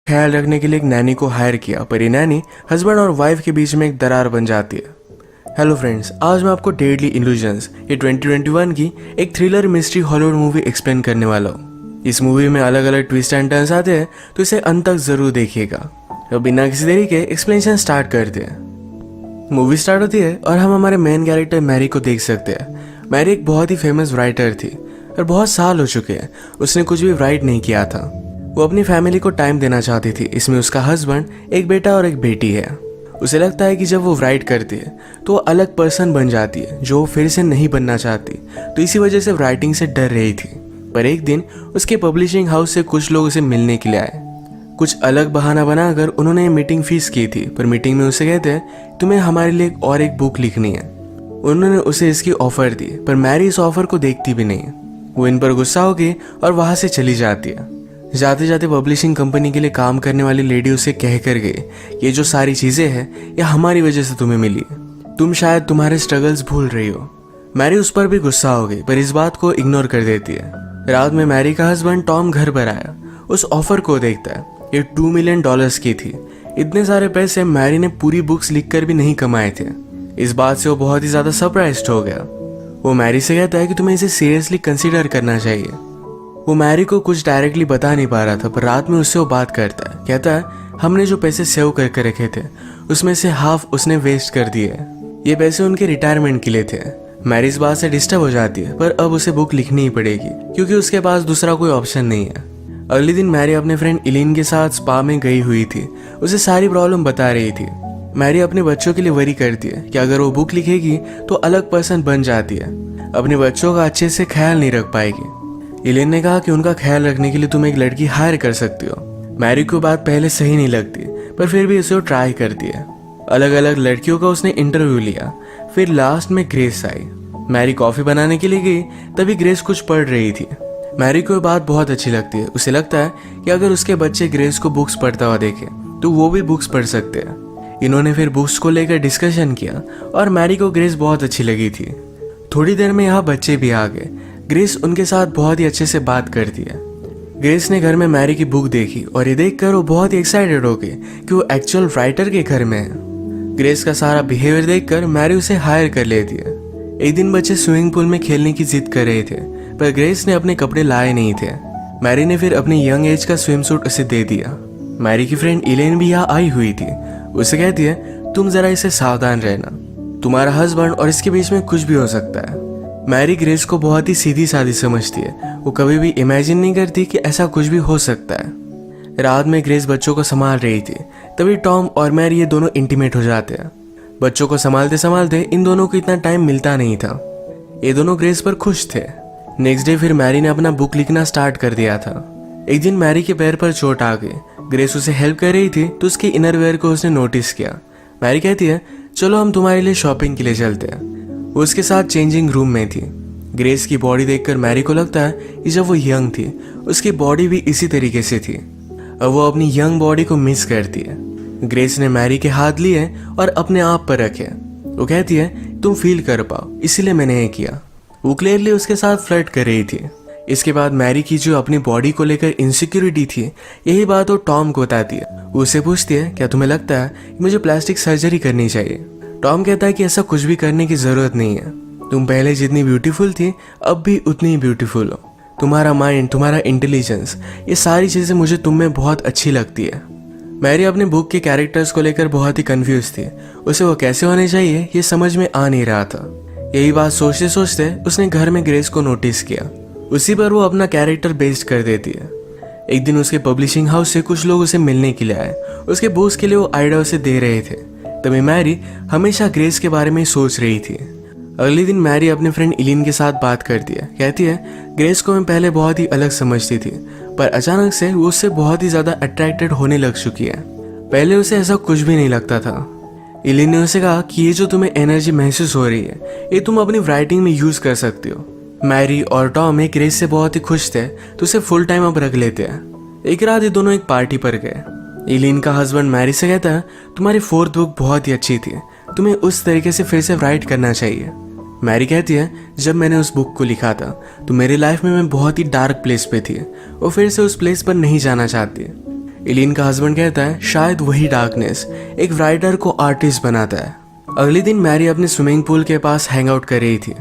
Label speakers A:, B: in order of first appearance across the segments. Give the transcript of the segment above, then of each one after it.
A: ख्याल रखने के लिए एक नैनी को हायर किया, पर ये नैनी हस्बैंड और वाइफ के बीच में एक दरार बन जाती है। हेलो फ्रेंड्स, आज मैं आपको डेडली इल्यूजन्स ये 2021 की एक thriller mystery Hollywood movie explain करने वाला हूँ। इस मूवी में अलग अलग ट्विस्ट एंड टर्न्स आते हैं, तो इसे अंत तक जरूर देखिएगा। तो बिना किसी देरी के एक्सप्लेनेशन स्टार्ट करते हैं। मूवी स्टार्ट होती है और हम हमारे मेन कैरेक्टर मैरी को देख सकते हैं। मैरी एक बहुत ही फेमस राइटर थी और बहुत साल हो चुके हैं उसने कुछ भी राइट नहीं किया था। वो अपनी फैमिली को टाइम देना चाहती थी। इसमें उसका हस्बैंड, एक बेटा और एक बेटी है। उसे लगता है कि जब वो राइट करती है तो वो अलग पर्सन बन जाती है जो वो फिर से नहीं बनना चाहती, तो इसी वजह से राइटिंग से डर रही थी। पर एक दिन उसके पब्लिशिंग हाउस से कुछ लोग उसे मिलने के लिए आए। कुछ अलग बहाना बनाकर उन्होंने मीटिंग फीस की थी, पर मीटिंग में उसे कहते हैं तुम्हें हमारे लिए और एक बुक लिखनी है। उन्होंने उसे इसकी ऑफर दी, पर मैरी इस ऑफर को देखती भी नहीं। वो इन पर गुस्सा हो गई और वहां से चली जाती है। जाते जाते पब्लिशिंग कंपनी के लिए काम करने वाली लेडी उसे कह कर गई, ये जो सारी चीजें हैं ये हमारी वजह से तुम्हें मिली, तुम शायद तुम्हारे स्ट्रगल्स भूल रही हो। मैरी उस पर भी गुस्सा हो गई, पर इस बात को इग्नोर कर देती है। रात में मैरी का हस्बैंड टॉम घर पर आया। उस ऑफर को देखता है। ये $2 मिलियन की थी। इतने सारे पैसे मैरी ने पूरी बुक्स लिखकर भी नहीं कमाए थे। इस बात से वो बहुत ही ज्यादा सरप्राइज्ड हो गया। वो मैरी से कहता है कि तुम्हें इसे सीरियसली कंसीडर करना चाहिए। वो मैरी को कुछ डायरेक्टली बता नहीं पा रहा था, पर रात में उससे वो बात करता है। कहता है हमने जो पैसे सेव करके रखे थे उसमें से हाफ उसने वेस्ट कर दिए। ये पैसे उनके रिटायरमेंट के लिए थे। मैरी इस बात से डिस्टर्ब हो जाती है, पर अब उसे बुक लिखनी ही पड़ेगी क्योंकि उसके पास दूसरा कोई ऑप्शन नहीं है। अगले दिन मैरी अपने फ्रेंड इलीन के साथ स्पा में गई हुई थी। उसे सारी प्रॉब्लम बता रही थी। मैरी अपने बच्चों के लिए वरी करती है कि अगर वो बुक लिखेगी तो अलग पर्सन बन जाती है, अपने बच्चों का अच्छे से ख्याल नहीं रख पाएगी। इलेन ने कहा कि उनका ख्याल रखने के लिए तुम एक लड़की हायर कर सकती हो। मैरी को बात पहले सही नहीं लगती, पर फिर भी उसे वो ट्राई करती है। अलग अलग लड़कियों का उसने इंटरव्यू लिया। फिर लास्ट में ग्रेस आई। मैरी कॉफी बनाने के लिए गई, तभी ग्रेस कुछ पढ़ रही थी। मैरी को ये बात बहुत अच्छी लगती है। उसे लगता है कि अगर उसके बच्चे ग्रेस को बुक्स पढ़ता हुआ देखे तो वो भी बुक्स पढ़ सकते हैं। इन्होंने फिर बुक्स को लेकर डिस्कशन किया और मैरी को ग्रेस बहुत अच्छी लगी थी। थोड़ी देर में यहाँ बच्चे भी आ गए। ग्रेस उनके साथ बहुत ही अच्छे से बात करती है। ग्रेस ने घर में मैरी की बुक देखी और ये देखकर वो बहुत ही एक्साइटेड हो गई कि वो एक्चुअल राइटर के घर में है। ग्रेस का सारा बिहेवियर देखकर मैरी उसे हायर कर लेती है। एक दिन बच्चे स्विमिंग पूल में खेलने की जिद कर रहे थे, पर ग्रेस ने अपने कपड़े लाए नहीं थे। मैरी ने फिर अपनी यंग एज का स्विम सूट उसे दे दिया। मैरी की फ्रेंड इलेन भी यहाँ आई हुई थी। उसे कहती है तुम जरा इसे सावधान रहना, तुम्हारा हस्बैंड और इसके बीच में कुछ भी हो सकता है। मैरी ग्रेस को बहुत ही सीधी सादी समझती है। वो कभी भी इमेजिन नहीं करती कि ऐसा कुछ भी हो सकता है। रात में ग्रेस बच्चों को संभाल रही थी, तभी टॉम और मैरी ये दोनों इंटीमेट हो जाते हैं। बच्चों को संभालते संभालते इन दोनों को इतना टाइम मिलता नहीं था। ये दोनों ग्रेस पर खुश थे। नेक्स्ट डे फिर मैरी ने अपना बुक लिखना स्टार्ट कर दिया था। एक दिन मैरी के पैर पर चोट आ गई। ग्रेस उसे हेल्प कर रही थी तो उसके इनरवेयर को उसने नोटिस किया। मैरी कहती है चलो हम तुम्हारे लिए शॉपिंग के लिए चलते हैं। वो उसके साथ चेंजिंग रूम में थी। ग्रेस की बॉडी देखकर मैरी को लगता है कि जब वो यंग थी उसकी बॉडी भी इसी तरीके से थी। अब वो अपनी यंग बॉडी को मिस करती है। ग्रेस ने मैरी के हाथ लिए और अपने आप पर रखे। वो कहती है तुम फील कर पाओ, इसीलिए मैंने ये किया। वो क्लियरली उसके साथ फ्लर्ट कर रही थी। इसके बाद मैरी की जो अपनी बॉडी को लेकर इनसिक्योरिटी थी, यही बात वो टॉम को बताती है। वो उससे पूछती है क्या तुम्हें लगता है कि मुझे प्लास्टिक सर्जरी करनी चाहिए। टॉम कहता है कि ऐसा कुछ भी करने की जरूरत नहीं है। तुम पहले जितनी ब्यूटीफुल थी अब भी उतनी ही ब्यूटीफुल हो। तुम्हारा माइंड, तुम्हारा इंटेलिजेंस, ये सारी चीजें मुझे तुम में बहुत अच्छी लगती है। मैरी अपने बुक के कैरेक्टर्स को लेकर बहुत ही कंफ्यूज थी। उसे वो कैसे होने चाहिए ये समझ में आ नहीं रहा था। यही बात सोचते सोचते उसने घर में ग्रेस को नोटिस किया। उसी पर वो अपना कैरेक्टर बेस्ड कर देती है। एक दिन उसके पब्लिशिंग हाउस से कुछ लोग उसे मिलने के लिए आए। उसके बुक्स के लिए वो आइडिया उसे दे रहे थे। तभी मैरी हमेशा ग्रेस के बारे में सोच रही थी। अगले दिन मैरी अपने फ्रेंड इलीन के साथ बात करती है। कहती है ग्रेस को मैं पहले बहुत ही अलग समझती थी, पर अचानक से वो उससे बहुत ही ज्यादा अट्रैक्टेड होने लग चुकी है। पहले उसे ऐसा कुछ भी नहीं लगता था। इलीन ने उसे कहा कि ये जो तुम्हें एनर्जी महसूस हो रही है ये तुम अपनी राइटिंग में यूज कर सकती हो। मैरी और टॉम एक ग्रेस से बहुत ही खुश थे, तो उसे फुल टाइम अब रख लेते हैं। एक रात ये दोनों एक पार्टी पर गए। इलीन का हस्बैंड मैरी से कहता है तुम्हारी 4th बुक बहुत ही अच्छी थी, तुम्हें उस तरीके से फिर से राइट करना चाहिए। मैरी कहती है जब मैंने उस बुक को लिखा था तो मेरी लाइफ में मैं बहुत ही डार्क प्लेस पे थी और फिर से उस प्लेस पर नहीं जाना चाहती। एलिन का हस्बैंड कहता है शायद वही डार्कनेस एक राइटर को आर्टिस्ट बनाता है। अगले दिन मैरी अपने स्विमिंग पूल के पास हैंग आउट कर रही थी।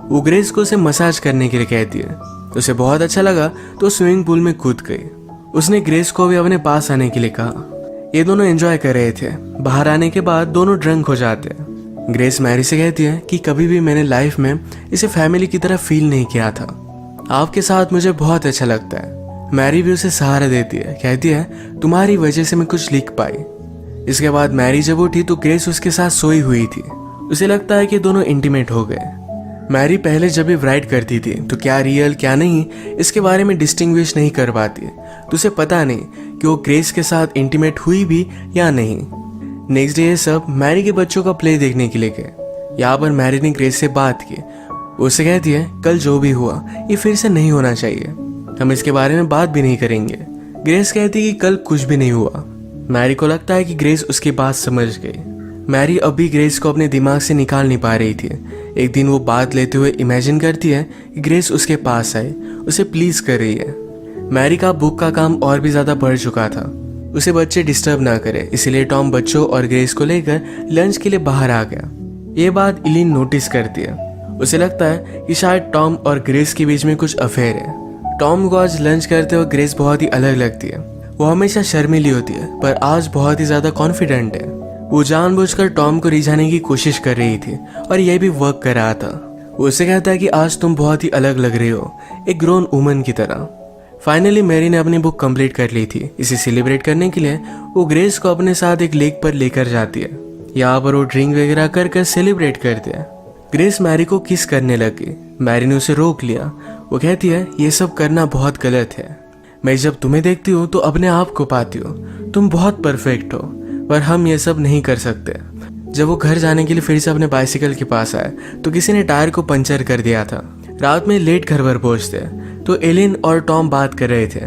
A: वो ग्रेस को उसे मसाज करने के लिए कहती है। उसे बहुत अच्छा लगा तो स्विमिंग पूल में कूद गई। उसने ग्रेस को भी अपने पास आने के लिए कहा। ये दोनों एंजॉय कर रहे थे। बाहर आने के बाद दोनों ड्रंक हो जाते हैं। ग्रेस मैरी से कहती है कि कभी भी मैंने लाइफ में इसे फैमिली की तरह फील नहीं किया था। आपके साथ मुझे बहुत अच्छा लगता है। मैरी भी उसे सहारा देती है, कहती है तुम्हारी वजह से मैं कुछ लिख पाई। इसके बाद मैरी जब उठी तो ग्रेस उसके साथ सोई हुई थी। उसे लगता है कि दोनों इंटीमेट हो गए। मैरी पहले जब भी राइट करती थी तो क्या रियल क्या नहीं इसके बारे में डिस्टिंग्विश नहीं कर पाती, तो उसे पता नहीं कि वो ग्रेस के साथ इंटीमेट हुई भी या नहीं। नेक्स्ट डे ये सब मैरी के बच्चों का प्ले देखने के लिए गए। यहाँ पर मैरी ने ग्रेस से बात की। उसे कहती है कल जो भी हुआ ये फिर से नहीं होना चाहिए, हम इसके बारे में बात भी नहीं करेंगे। ग्रेस कहती है कि कल कुछ भी नहीं हुआ। मैरी को लगता है कि ग्रेस उसकी बात समझ गई। मैरी अब भी ग्रेस को अपने दिमाग से निकाल नहीं पा रही थी। एक दिन वो बात लेते हुए इमेजिन करती है कि ग्रेस उसके पास आए, उसे प्लीज कर रही है। मैरी का बुक का काम और भी ज्यादा बढ़ चुका था। उसे बच्चे डिस्टर्ब ना करे, इसलिए टॉम बच्चों और ग्रेस को लेकर लंच के लिए बाहर आ गया। ये बात इलिन नोटिस करती है। उसे लगता है कि शायद टॉम और ग्रेस के बीच में कुछ अफेयर है। टॉम को आज लंच करते हुए ग्रेस बहुत ही अलग लगती है। वो हमेशा शर्मीली होती है पर आज बहुत ही ज्यादा कॉन्फिडेंट है। वो जानबूझकर टॉम को रिझाने की कोशिश कर रही थी और यह भी वर्क कर रहा था। वो उसे कहता है कि आज तुम बहुत ही अलग लग रही हो, एक ग्रोन वुमन की तरह। फाइनली मैरी ने अपनी बुक कंप्लीट कर ली थी। इसे सेलिब्रेट करने के लिए वो ग्रेस को अपने साथ एक लेक पर लेकर जाती है। यहाँ पर वो ड्रिंक वगैरह कर सेलिब्रेट करते हैं। ग्रेस मैरी को किस करने लगी। मैरी ने उसे रोक लिया। वो कहती है ये सब करना बहुत गलत है। मैं जब तुम्हें देखती हूँ तो अपने आप को पाती हूँ, तुम बहुत परफेक्ट हो, पर हम ये सब नहीं कर सकते। जब वो घर जाने के लिए फिर से अपने बाइसिकल के पास आए तो किसी ने टायर को पंचर कर दिया था। रात में लेट घर पर पहुंचते तो एलिन और टॉम बात कर रहे थे।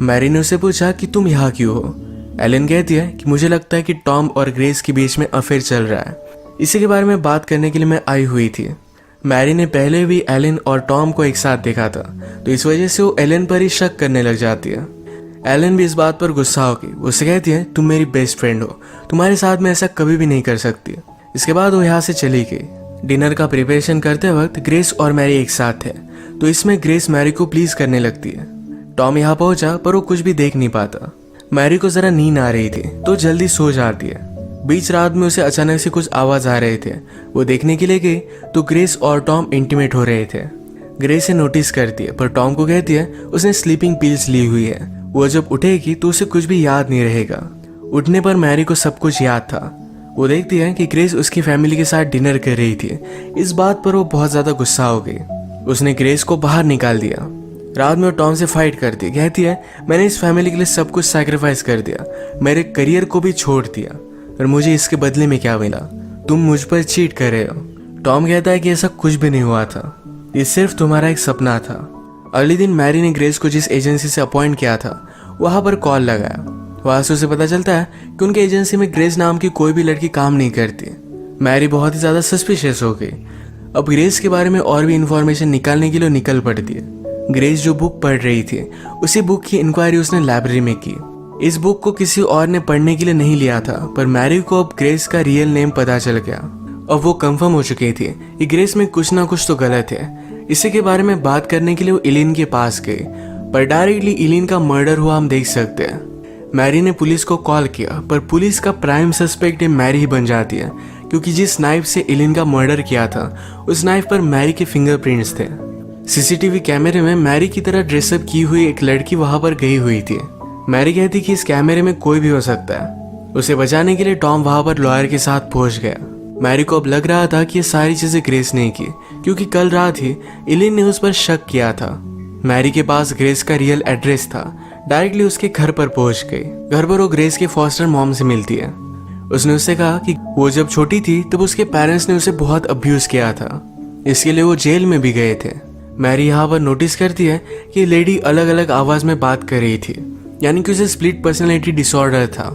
A: मैरी ने उसे पूछा कि तुम यहाँ क्यों हो। एलिन कहती है कि मुझे लगता है कि टॉम और ग्रेस के बीच में अफेयर चल रहा है, इसी के बारे में बात करने के लिए मैं आई हुई थी। मैरी ने पहले भी एलिन और टॉम को एक साथ देखा था, तो इस वजह से वो एलिन पर ही शक करने लग जाती है। एलिन भी इस बात पर गुस्सा होगी। उसे कहती है तुम मेरी बेस्ट फ्रेंड हो, तुम्हारे साथ मैं ऐसा कभी भी नहीं कर सकती। इसके बाद वो यहाँ से चली गई। डिनर का प्रिपरेशन करते वक्त ग्रेस और मैरी एक साथ थे, तो इसमें ग्रेस मैरी को प्लीज करने लगती है। टॉम यहाँ पहुंचा पर वो कुछ भी देख नहीं पाता। मैरी को जरा नींद आ रही थी तो जल्दी सो जाती है। बीच रात में उसे अचानक से कुछ आवाज आ रहे थे। वो देखने के लिए गई तो ग्रेस और टॉम इंटीमेट हो रहे थे। ग्रेस से नोटिस करती है पर टॉम को कहती है उसने स्लीपिंग पिल्स ली हुई है, वो जब उठेगी तो उसे कुछ भी याद नहीं रहेगा। उठने पर मैरी को सब कुछ याद था। वो देखती है कि ग्रेस उसकी फैमिली के साथ डिनर कर रही थी। इस बात पर वो बहुत ज्यादा गुस्सा हो गई। उसने ग्रेस को बाहर निकाल दिया। रात में वो टॉम से फाइट करती, कहती है मैंने इस फैमिली के लिए सब कुछ सैक्रिफाइस कर दिया, मेरे करियर को भी छोड़ दिया, और मुझे इसके बदले में क्या मिला? तुम मुझ पर चीट कर रहे हो। टॉम कहता है कि ऐसा कुछ भी नहीं हुआ था, ये सिर्फ तुम्हारा एक सपना था। अगले दिन मैरी ने ग्रेस को जिस एजेंसी से अपॉइंट किया था वहां पर कॉल लगाया। वहां से उसे पता चलता है कि उनके एजेंसी में ग्रेस नाम की कोई भी लड़की काम नहीं करती। मैरी बहुत ही ज्यादा सस्पिशियस हो गई। अब ग्रेस के बारे में और भी इंफॉर्मेशन निकालने के लिए निकल पड़ती है। ग्रेस जो बुक पढ़ रही थी उसी बुक की इंक्वायरी उसने लाइब्रेरी में की। इस बुक को किसी और ने पढ़ने के लिए नहीं लिया था, पर मैरी को अब ग्रेस का रियल नेम पता चल गया। अब वो कंफर्म हो चुकी थी कि ग्रेस में कुछ ना कुछ तो गलत है। इसी के बारे में बात करने के लिए वो इलिन के पास गई, पर डायरेक्टली इलिन का मर्डर हुआ हम देख सकते हैं। मैरी ने पुलिस को कॉल किया, पर पुलिस का प्राइम सस्पेक्ट मैरी ही बन जाती है, क्योंकि जिस नाइफ से इलिन का मर्डर किया था उस नाइफ पर मैरी के फिंगरप्रिंट्स थे। सीसीटीवी कैमरे में मैरी की तरह ड्रेसअप की हुई एक लड़की वहां पर गई हुई थी। मैरी कहती कि इस कैमरे में कोई भी हो सकता है। उसे बचाने के लिए टॉम वहां पर लॉयर के साथ पहुंच गया। मैरी को अब लग रहा था कि ये सारी चीजें ग्रेस ने की, क्योंकि कल रात ही इलिन ने उस पर शक किया था। मैरी के पास ग्रेस का रियल एड्रेस था। डायरेक्टली उसके घर पर पहुंच गई। घर पर वो ग्रेस के फॉस्टर मॉम से मिलती है। उसने उससे कहा कि वो जब छोटी थी तब उसके पेरेंट्स ने उसे बहुत अब्यूज किया था, इसके लिए वो जेल में भी गए थे। मैरी यहाँ पर नोटिस करती है कि लेडी अलग अलग आवाज में बात कर रही थी, यानी कि उसे स्प्लिट पर्सनैलिटी डिसऑर्डर था।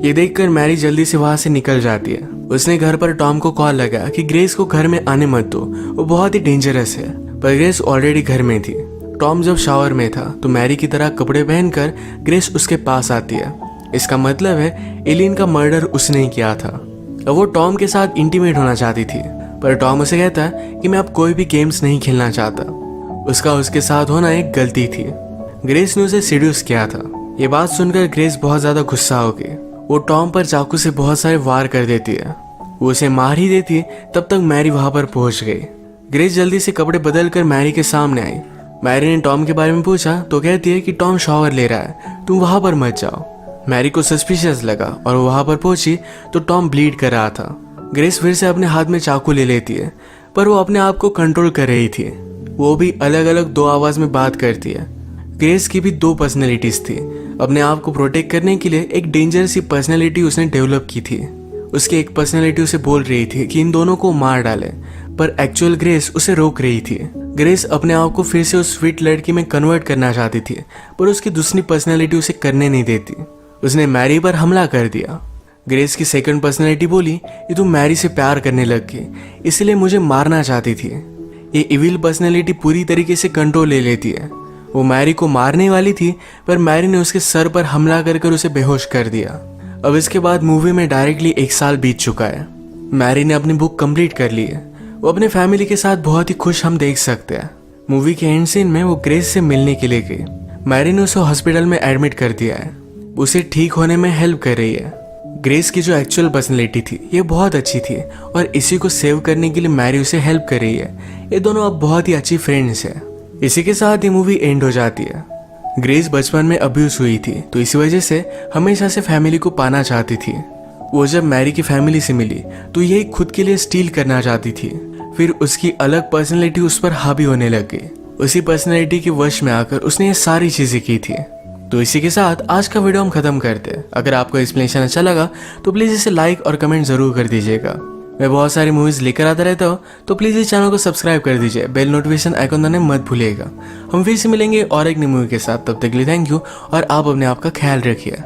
A: ये देखकर मैरी जल्दी से वहां से निकल जाती है। उसने घर पर टॉम को कॉल लगाया कि ग्रेस को घर में आने मत दो, वो बहुत ही डेंजरस है, पर ग्रेस ऑलरेडी घर में थी। टॉम जब शावर में था तो मैरी की तरह कपड़े पहनकर ग्रेस उसके पास आती है। इसका मतलब है एलिन का मर्डर उसने ही किया था। अब वो टॉम के साथ इंटीमेट होना चाहती थी, पर टॉम उसे कहता है कि मैं अब कोई भी गेम्स नहीं खेलना चाहता। उसका उसके साथ होना एक गलती थी। ग्रेस ने उसे सीड्यूस किया था। ये बात सुनकर ग्रेस बहुत ज्यादा गुस्सा हो गई। वो टॉम पर चाकू से बहुत सारे वार कर देती है। वो उसे मार ही देती है, तब तक मैरी वहां पर पहुंच गई। ग्रेस जल्दी से कपड़े बदल कर मैरी के सामने आई। मैरी ने टॉम के बारे में पूछा तो कहती है कि टॉम शावर ले रहा है, तुम वहां पर मत जाओ। मैरी को सस्पिशियस लगा और वो वहां पर पहुंची तो टॉम ब्लीड कर रहा था। ग्रेस फिर से अपने हाथ में चाकू ले लेती है, पर वो अपने आप को कंट्रोल कर रही थी। वो भी अलग अलग दो आवाज में बात करती है। ग्रेस की भी दो पर्सनैलिटीज थी। अपने आप को प्रोटेक्ट करने के लिए एक डेंजर सी पर्सनैलिटी उसने डेवलप की थी। उसकी एक पर्सनैलिटी उसे बोल रही थी कि इन दोनों को मार डाले, पर एक्चुअल ग्रेस उसे रोक रही थी। ग्रेस अपने आप को फिर से उस स्वीट लड़की में कन्वर्ट करना चाहती थी, पर उसकी दूसरी पर्सनैलिटी उसे करने नहीं देती। उसने मैरी पर हमला कर दिया। ग्रेस की सेकंड पर्सनैलिटी बोली कि तुम मैरी से प्यार करने लग गई, इसलिए मुझे मारना चाहती थी। ये इविल पर्सनैलिटी पूरी तरीके से कंट्रोल ले लेती है। वो मैरी को मारने वाली थी, पर मैरी ने उसके सर पर हमला कर उसे बेहोश कर दिया। अब इसके बाद मूवी में डायरेक्टली 1 साल बीत चुका है। मैरी ने अपनी बुक कंप्लीट कर ली है। वो अपने फैमिली के साथ बहुत ही खुश हम देख सकते हैं। मूवी के एंड सीन में वो ग्रेस से मिलने के लिए गई। मैरी ने उसे हॉस्पिटल में एडमिट कर दिया है। उसे ठीक होने में हेल्प कर रही है। ग्रेस की जो एक्चुअल पर्सनैलिटी थी ये बहुत अच्छी थी और इसी को सेव करने के लिए मैरी उसे हेल्प कर रही है। ये दोनों अब बहुत ही अच्छी फ्रेंड्स हैं। इसी के साथ ये मूवी एंड हो जाती है। ग्रेस बचपन में अब्यूज हुई थी, तो इसी वजह से हमेशा से फैमिली को पाना चाहती थी। वो जब मैरी की फैमिली से मिली तो यही खुद के लिए स्टील करना चाहती थी। फिर उसकी अलग पर्सनैलिटी उस पर हावी होने लग गई। उसी पर्सनैलिटी के वश में आकर उसने ये सारी चीजें की थी। तो इसी के साथ आज का वीडियो हम खत्म करते हैं। अगर आपको एक्सप्लेनेशन अच्छा लगा तो प्लीज इसे लाइक और कमेंट जरूर कर दीजिएगा। मैं बहुत सारी मूवीज लेकर आता रहता हूँ, तो प्लीज इस चैनल को सब्सक्राइब कर दीजिए। बेल नोटिफिकेशन आइकन दबाना मत भूलिएगा। हम फिर से मिलेंगे और एक नई मूवी के साथ। तब तक के लिए थैंक यू और आप अपने आप का ख्याल रखिए।